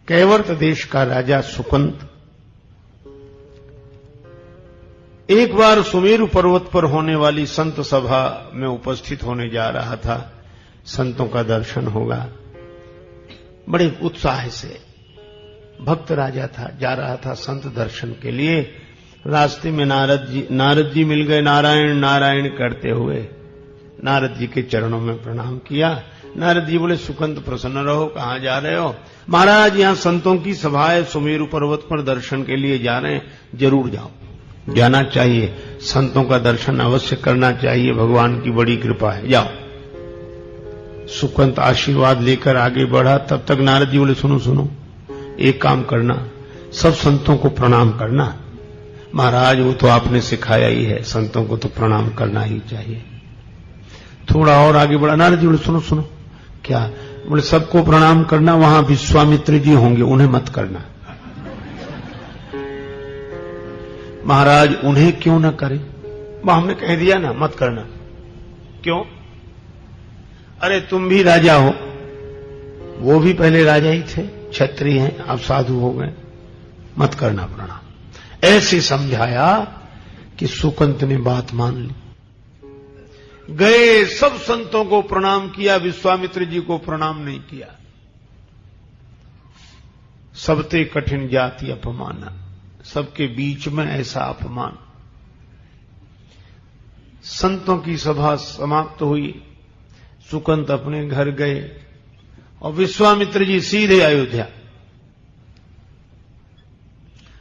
कैवर्त देश का राजा सुकंत एक बार सुमेरु पर्वत पर होने वाली संत सभा में उपस्थित होने जा रहा था। संतों का दर्शन होगा, बड़े उत्साह से भक्त राजा था, जा रहा था संत दर्शन के लिए। रास्ते में नारद जी मिल गए। नारायण नारायण करते हुए नारद जी के चरणों में प्रणाम किया। नारद जी बोले, सुकंत प्रसन्न रहो, कहां जा रहे हो? महाराज, यहां संतों की सभा है, सुमेरु पर्वत पर दर्शन के लिए जा रहे हैं। जरूर जाओ, जाना चाहिए, संतों का दर्शन अवश्य करना चाहिए, भगवान की बड़ी कृपा है, जाओ। सुकंत आशीर्वाद लेकर आगे बढ़ा। तब तक नारद जी बोले, सुनो सुनो, एक काम करना, सब संतों को प्रणाम करना। महाराज, वो तो आपने सिखाया ही है, संतों को तो प्रणाम करना ही चाहिए। थोड़ा और आगे बढ़ा। नारद जी बोले, सुनो सुनो। क्या? बोले, सबको प्रणाम करना, वहां विश्वामित्र जी होंगे, उन्हें मत करना। महाराज, उन्हें क्यों न करें? हमने कह दिया ना, मत करना। क्यों? अरे तुम भी राजा हो, वो भी पहले राजा ही थे, क्षत्रिय हैं, अब साधु हो गए, मत करना प्रणाम। ऐसे समझाया कि सुकंत ने बात मान ली। गए, सब संतों को प्रणाम किया, विश्वामित्र जी को प्रणाम नहीं किया। सबते कठिन जाति अपमान, सबके बीच में ऐसा अपमान। संतों की सभा समाप्त हुई, सुकंत अपने घर गए और विश्वामित्र जी सीधे अयोध्या।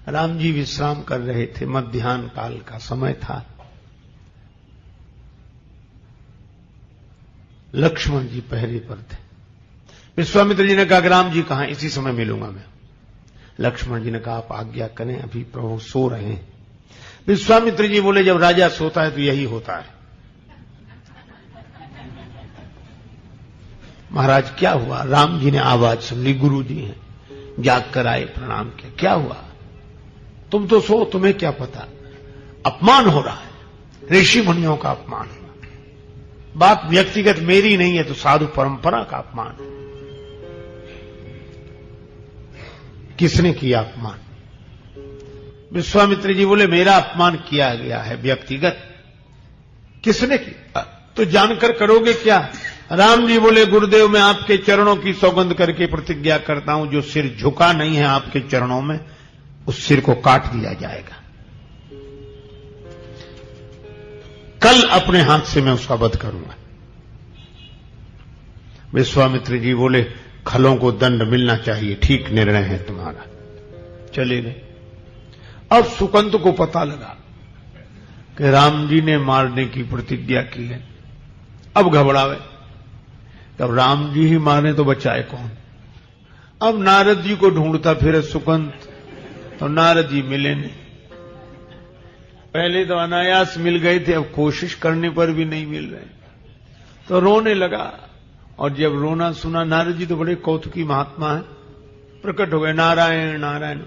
राम जी विश्राम कर रहे थे, मध्याह्न काल का समय था। लक्ष्मण जी पहरे पर थे। विश्वामित्र जी ने कहा, राम जी कहां? इसी समय मिलूंगा मैं। लक्ष्मण जी ने कहा, आप आज्ञा करें, अभी प्रभु सो रहे हैं। विश्वामित्र जी बोले, जब राजा सोता है तो यही होता है। महाराज, क्या हुआ? राम जी ने आवाज सुन ली, गुरु जी हैं, जाग कर आए, प्रणाम किया। क्या हुआ? तुम तो सो, तुम्हें क्या पता? अपमान हो रहा है, ऋषि मुनियों का अपमान है। बात व्यक्तिगत मेरी नहीं है, तो साधु परंपरा का अपमान है। किसने किया अपमान? विश्वामित्र जी बोले, मेरा अपमान किया गया है व्यक्तिगत। किसने किया? तो जानकर करोगे क्या? राम जी बोले, गुरुदेव, मैं आपके चरणों की सौगंध करके प्रतिज्ञा करता हूं, जो सिर झुका नहीं है आपके चरणों में, उस सिर को काट दिया जाएगा। कल अपने हाथ से मैं उसका वध करूंगा। विश्वामित्र जी बोले, खलों को दंड मिलना चाहिए, ठीक निर्णय है तुम्हारा। चले गए। अब सुकंत को पता लगा कि राम जी ने मारने की प्रतिज्ञा की है। अब घबरावे, तब राम जी ही मारे तो बचाए कौन? अब नारद जी को ढूंढता फिरे सुकंत, तो नारद जी मिले नहीं। पहले तो अनायास मिल गए थे, अब कोशिश करने पर भी नहीं मिल रहे, तो रोने लगा। और जब रोना सुना, नारद जी तो बड़े कौतुकी महात्मा हैं, प्रकट हो गए, नारायण नारायण,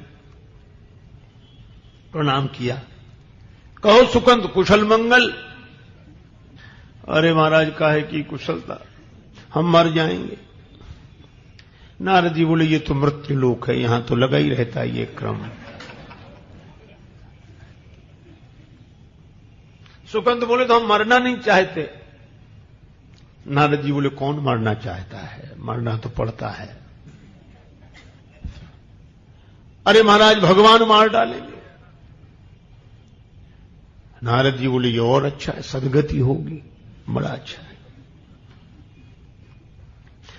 प्रणाम किया। कहो सुकंत, कुशल मंगल? अरे महाराज, काहे की कुशलता, हम मर जाएंगे। नारद जी बोले, ये तो मृत्यु लोक है, यहां तो लगा ही रहता है ये क्रम। सुकंत बोले, तो हम मरना नहीं चाहते। नारद जी बोले, कौन मरना चाहता है? मरना तो पड़ता है। अरे महाराज, भगवान मार डालेंगे। नारद जी बोले, ये और अच्छा है, सदगति होगी, बड़ा अच्छा है।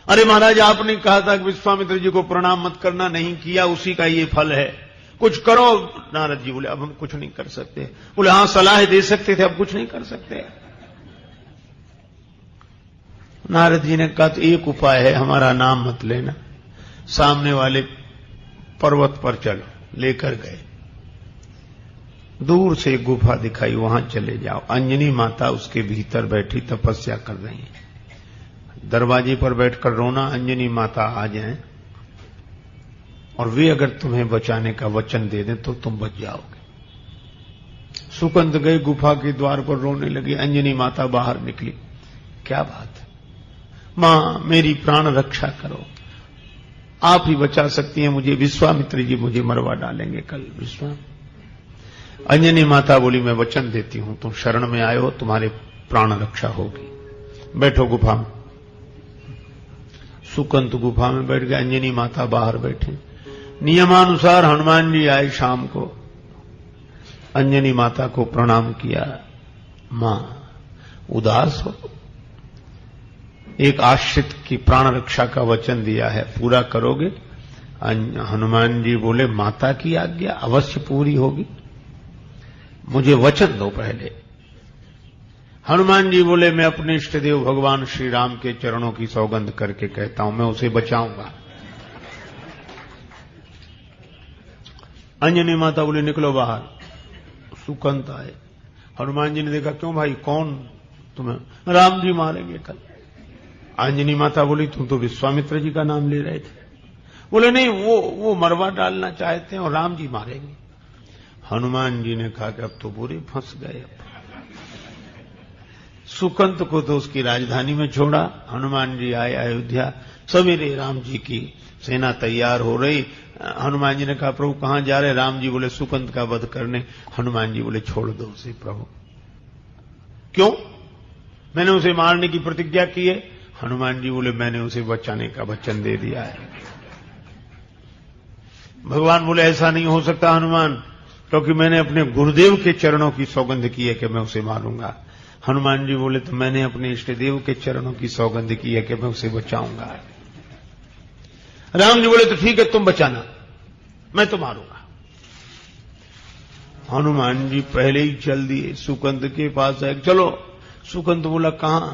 अरे महाराज, आपने कहा था कि विश्वामित्र जी को प्रणाम मत करना, नहीं किया, उसी का ये फल है, कुछ करो। नारद जी बोले, अब हम कुछ नहीं कर सकते। बोले, हां, सलाह दे सकते थे, अब कुछ नहीं कर सकते। नारद जी ने कहा, तो एक उपाय है, हमारा नाम मत लेना, सामने वाले पर्वत पर चलो। लेकर गए, दूर से एक गुफा दिखाई, वहां चले जाओ। अंजनी माता उसके भीतर बैठी तपस्या कर रही है। दरवाजे पर बैठकर रोना, अंजनी माता आ जाएं और वे अगर तुम्हें बचाने का वचन दे दें तो तुम बच जाओगे। सुकंत गए, गुफा के द्वार पर रोने लगे। अंजनी माता बाहर निकली, क्या बात है? मां, मेरी प्राण रक्षा करो। आप ही बचा सकती हैं मुझे, विश्वामित्र जी मुझे मरवा डालेंगे कल। अंजनी माता बोली मैं वचन देती हूं, तुम शरण में आए हो, तुम्हारे प्राण रक्षा होगी, बैठो गुफा में। सुकंत गुफा में बैठ गए, अंजनी माता बाहर बैठे। नियमानुसार हनुमान जी आए शाम को, अंजनी माता को प्रणाम किया। मां उदास हो, एक आश्रित की प्राण रक्षा का वचन दिया है, पूरा करोगे? हनुमान जी बोले माता की आज्ञा अवश्य पूरी होगी, मुझे वचन दो पहले। हनुमान जी बोले मैं अपने इष्ट देव भगवान श्री राम के चरणों की सौगंध करके कहता हूं, मैं उसे बचाऊंगा। अंजनी माता बोले निकलो बाहर। सुकंत आए, हनुमान जी ने देखा क्यों भाई, कौन तुम्हें? राम जी मारेंगे कल। अंजनी माता बोली तुम तो विश्वामित्र जी का नाम ले रहे थे। बोले नहीं, वो मरवा डालना चाहते हैं और राम जी मारेंगे। हनुमान जी ने कहा कि अब तो बुरे फंस गए। सुकंत को तो उसकी राजधानी में छोड़ा। हनुमान जी आए अयोध्या, सवेरे राम जी की सेना तैयार हो रही। हनुमान जी ने कहा प्रभु कहां जा रहे? राम जी बोले सुकंत का वध करने। हनुमान जी बोले छोड़ दो उसे प्रभु। क्यों? मैंने उसे मारने की प्रतिज्ञा की है। हनुमान जी बोले मैंने उसे बचाने का वचन दे दिया है। भगवान बोले ऐसा नहीं हो सकता हनुमान, क्योंकि मैंने अपने गुरुदेव के चरणों की सौगंध की है कि मैं उसे मारूंगा। हनुमान जी बोले तो मैंने अपने इष्ट देव के चरणों की सौगंध की है कि मैं उसे बचाऊंगा। राम जी बोले तो ठीक है तुम बचाना, मैं तो मारूंगा। हनुमान जी पहले ही चल दिए, सुकंत के पास आए। चलो, सुकंत बोला कहां?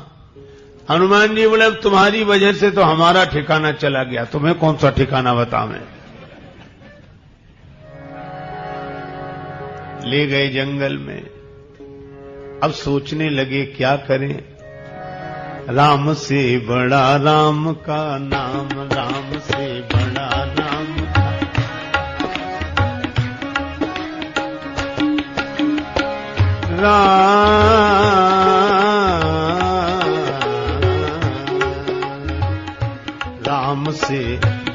हनुमान जी बोले अब तुम्हारी वजह से तो हमारा ठिकाना चला गया, तुम्हें कौन सा ठिकाना बताऊं? ले गए जंगल में। अब सोचने लगे क्या करें। राम से बड़ा राम का नाम, राम से बड़ा राम का। राम से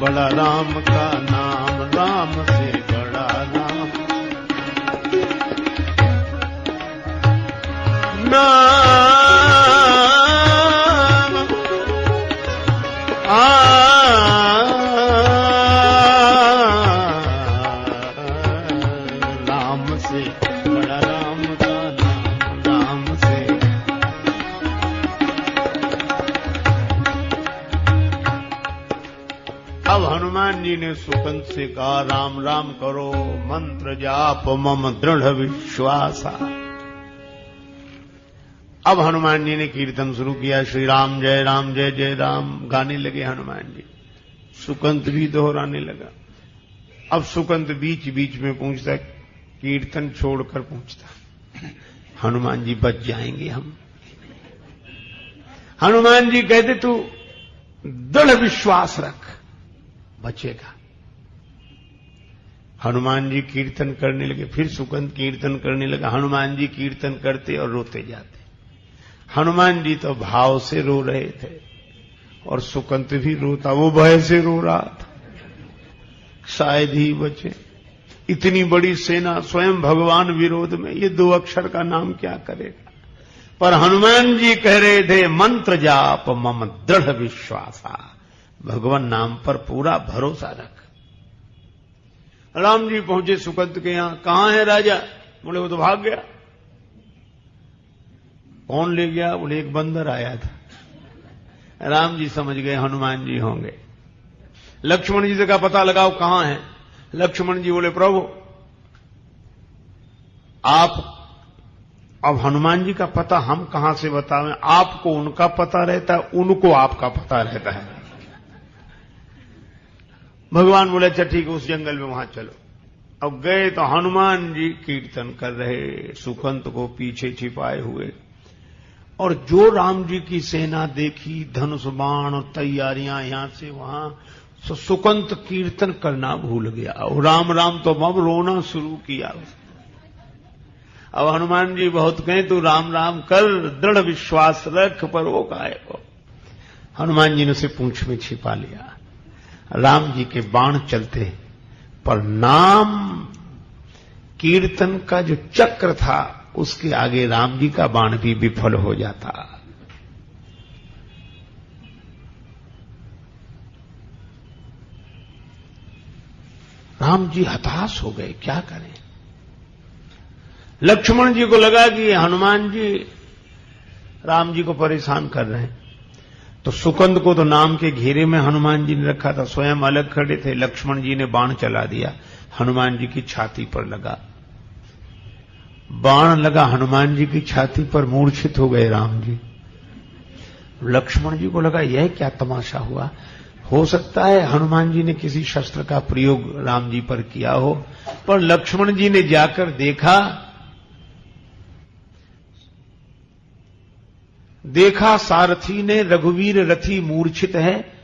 बड़ा राम का नाम, राम से बड़ा राम नाम। राम से बड़ा राम का नाम, राम से। अब हनुमान जी ने सुकंत से कहा राम राम करो, मंत्र जाप मम दृढ़ विश्वासा। अब हनुमान जी ने कीर्तन शुरू किया, श्री राम जय जय राम गाने लगे हनुमान जी। सुकंत भी दोहराने लगा। अब सुकंत बीच बीच में पूछता, कीर्तन छोड़कर पूछता हनुमान जी बच जाएंगे हम? हनुमान जी कहते तू दृढ़ विश्वास रख, बचेगा। हनुमान जी कीर्तन करने लगे। फिर सुकंत कीर्तन करने लगा। हनुमान जी कीर्तन करते और रोते जाते। हनुमान जी तो भाव से रो रहे थे और सुकंत भी रोता, वो भय से रो रहा था, शायद ही बचे। इतनी बड़ी सेना, स्वयं भगवान विरोध में, ये दो अक्षर का नाम क्या करेगा? पर हनुमान जी कह रहे थे मंत्र जाप मम दृढ़ विश्वासा, भगवान नाम पर पूरा भरोसा रख। राम जी पहुंचे सुकंत के यहां। कहां है राजा? बोले वो तो भाग गया। कौन ले गया? बोले एक बंदर आया था। राम जी समझ गए हनुमान जी होंगे। लक्ष्मण जी से का पता लगाओ कहां है। लक्ष्मण जी बोले प्रभु आप, अब हनुमान जी का पता हम कहां से बतावें? आपको उनका पता रहता है, उनको आपका पता रहता है। भगवान बोले अच्छा ठीक है, उस जंगल में वहां चलो। अब गए तो हनुमान जी कीर्तन कर रहे, सुकंत को पीछे छिपाए हुए। और जो राम जी की सेना देखी, धनुष बाण और तैयारियां यहां से वहां, तो सुकंत कीर्तन करना भूल गया और राम राम तो अब रोना शुरू किया। अब हनुमान जी बहुत कहे तू राम राम कर, दृढ़ विश्वास रख, पर वो काहे को। हनुमान जी ने उसे पूंछ में छिपा लिया। राम जी के बाण चलते, पर नाम कीर्तन का जो चक्र था उसके आगे राम जी का बाण भी विफल हो जाता। राम जी हताश हो गए, क्या करें। लक्ष्मण जी को लगा कि हनुमान जी राम जी को परेशान कर रहे हैं, तो सुकंद को तो नाम के घेरे में हनुमान जी ने रखा था, स्वयं अलग खड़े थे। लक्ष्मण जी ने बाण चला दिया, हनुमान जी की छाती पर लगा। बाण लगा हनुमान जी की छाती पर, मूर्छित हो गए राम जी। लक्ष्मण जी को लगा यह क्या तमाशा हुआ, हो सकता है हनुमान जी ने किसी शस्त्र का प्रयोग राम जी पर किया हो। पर लक्ष्मण जी ने जाकर देखा सारथी ने रघुवीर रथी मूर्छित है।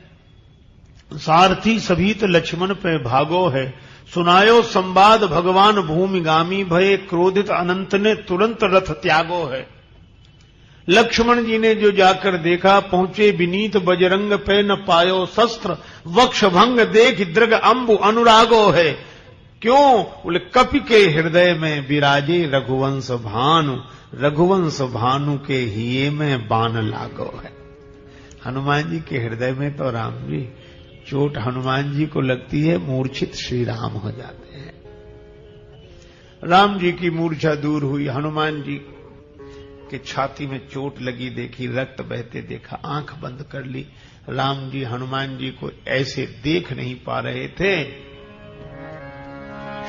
सारथी सभीत लक्ष्मण पे भागो है, सुनायो संवाद भगवान भूमिगामी भये, क्रोधित अनंत ने तुरंत रथ त्यागो है। लक्ष्मण जी ने जो जाकर देखा, पहुंचे विनीत बजरंग पे न पायो शस्त्र, वक्ष भंग देख दृग अंबु अनुरागो है। क्यों? बोले कपि के हृदय में विराजे रघुवंश भानु, रघुवंश भानु के हिये में बाण लागो है। हनुमान जी के हृदय में तो राम जी, चोट हनुमान जी को लगती है, मूर्छित श्री राम हो जाते हैं। राम जी की मूर्छा दूर हुई, हनुमान जी के छाती में चोट लगी देखी, रक्त बहते देखा, आंख बंद कर ली। राम जी हनुमान जी को ऐसे देख नहीं पा रहे थे।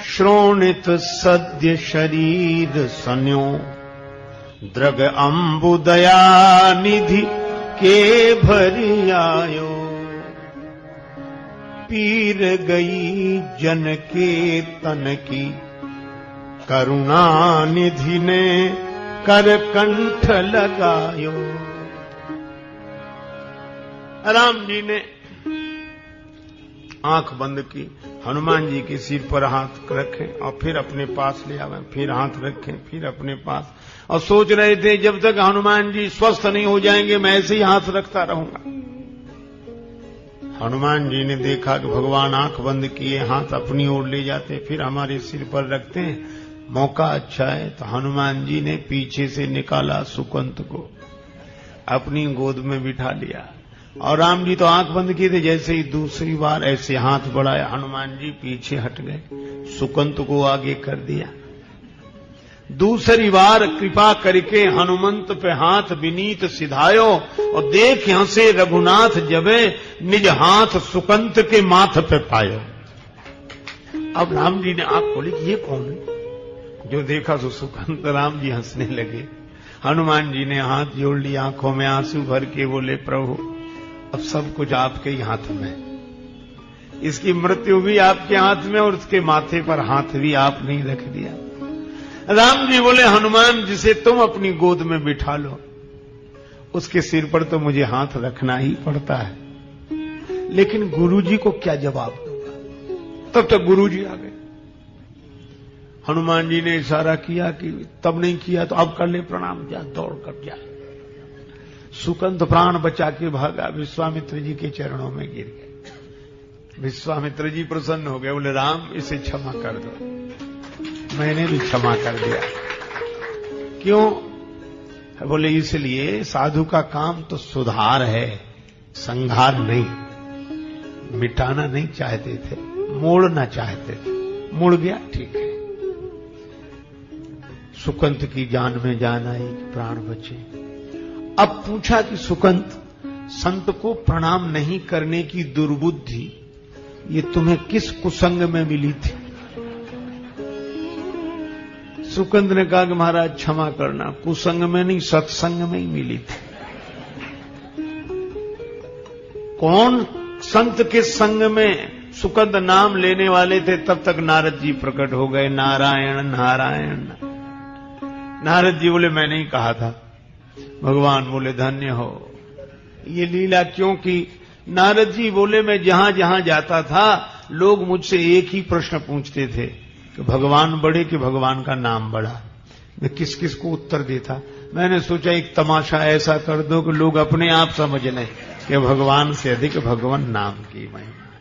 श्रोणित सद्य शरीर सन्यो, द्रग अंबु दया निधि के भरि आयो, पीर गई जन के तन की, करुणा निधि ने कर कंठ लगायो। राम जी ने आंख बंद की, हनुमान जी के सिर पर हाथ रखे और फिर अपने पास ले आवे, फिर हाथ रखे, फिर अपने पास, और सोच रहे थे जब तक हनुमान जी स्वस्थ नहीं हो जाएंगे मैं ऐसे ही हाथ रखता रहूंगा। हनुमान जी ने देखा कि भगवान आंख बंद किए हाथ अपनी ओर ले जाते, फिर हमारे सिर पर रखते हैं, मौका अच्छा है। तो हनुमान जी ने पीछे से निकाला सुकंत को, अपनी गोद में बिठा लिया, और राम जी तो आंख बंद किए थे। जैसे ही दूसरी बार ऐसे हाथ बढ़ाया, हनुमान जी पीछे हट गए, सुकंत को आगे कर दिया। दूसरी बार कृपा करके हनुमंत पे हाथ विनीत सिधायो, और देख हंसे रघुनाथ जबे, निज हाथ सुकंत के माथ पे पायो। अब राम जी ने आंख खोली कि ये कौन है, जो देखा तो सुकंत। राम जी हंसने लगे। हनुमान जी ने हाथ जोड़ लिया, आंखों में आंसू भर के बोले, प्रभु अब सब कुछ आपके ही हाथ में, इसकी मृत्यु भी आपके हाथ में और उसके माथे पर हाथ भी आपने ही रख दिया। राम जी बोले, हनुमान जिसे तुम अपनी गोद में बिठा लो, उसके सिर पर तो मुझे हाथ रखना ही पड़ता है, लेकिन गुरुजी को क्या जवाब दूंगा। तब तक गुरुजी आ गए। हनुमान जी ने इशारा किया कि तब नहीं किया तो अब कर ले प्रणाम, जा दौड़ कर जा। सुकंत प्राण बचा के भागा, विश्वामित्र जी के चरणों में गिर गए। विश्वामित्र जी प्रसन्न हो गए, बोले राम इसे क्षमा कर दो। मैंने भी क्षमा कर दिया। क्यों? बोले इसलिए साधु का काम तो सुधार है, संहार नहीं। मिटाना नहीं चाहते थे, मोड़ना चाहते थे, मुड़ गया ठीक है। सुकंत की जान में जान आई, प्राण बचे। अब पूछा कि सुकंत, संत को प्रणाम नहीं करने की दुर्बुद्धि ये तुम्हें किस कुसंग में मिली थी? सुकंत ने कहा कि महाराज क्षमा करना, कुसंग में नहीं सत्संग में ही मिली थी। कौन संत के संग में सुकंत नाम लेने वाले थे, तब तक नारद जी प्रकट हो गए। नारायण नारायण। नारद जी बोले मैं नहीं कहा था। भगवान बोले धन्य हो ये लीला, क्योंकि नारद जी बोले मैं जहां जहां जाता था लोग मुझसे एक ही प्रश्न पूछते थे कि भगवान बड़े कि भगवान का नाम बड़ा। मैं किस किस को उत्तर देता। मैंने सोचा एक तमाशा ऐसा कर दो कि लोग अपने आप समझ लें कि भगवान से अधिक भगवान नाम की महिमा।